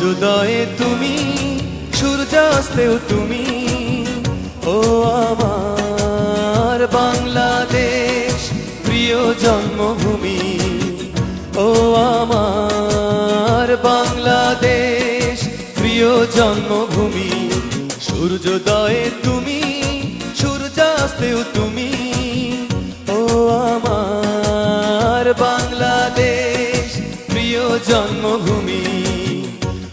সূর্যোদয়ে তুমি, সূর্যাস্তেও তুমি। ও আমার বাংলাদেশ, প্রিয় জন্মভূমি। ও আমার বাংলাদেশ, প্রিয় জন্মভূমি। সূর্যোদয়ে তুমি, সূর্যাস্তেও তুমি। ও আমার বাংলাদেশ, প্রিয় জন্মভূমি।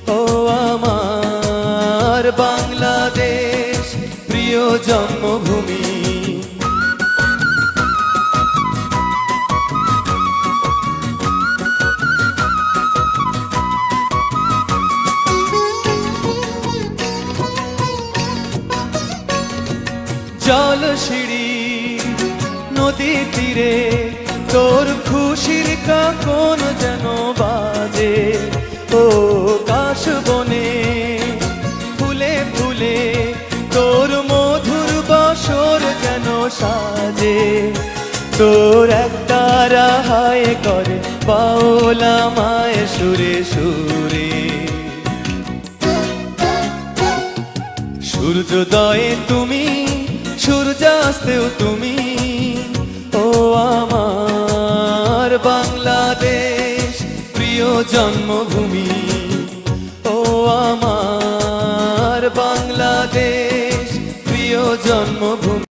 ও আমার বাংলাদেশ, প্রিয় জন্মভূমি। জল সিঁড়ি নদীর তীরে তোর খুশির কাকন যেন বাজে। ও কাশ বনে ফুলে ফুলে তোর মধুর বাসর যেন সাজে। তোর একটা রাহায় করে বাউলা মায়ের সুরে সুরে। সূর্যোদয়ে তুমি, সূর্যাস্তেও তুমি। ও আমার বাংলাদেশ, প্রিয় জন্মভূমি।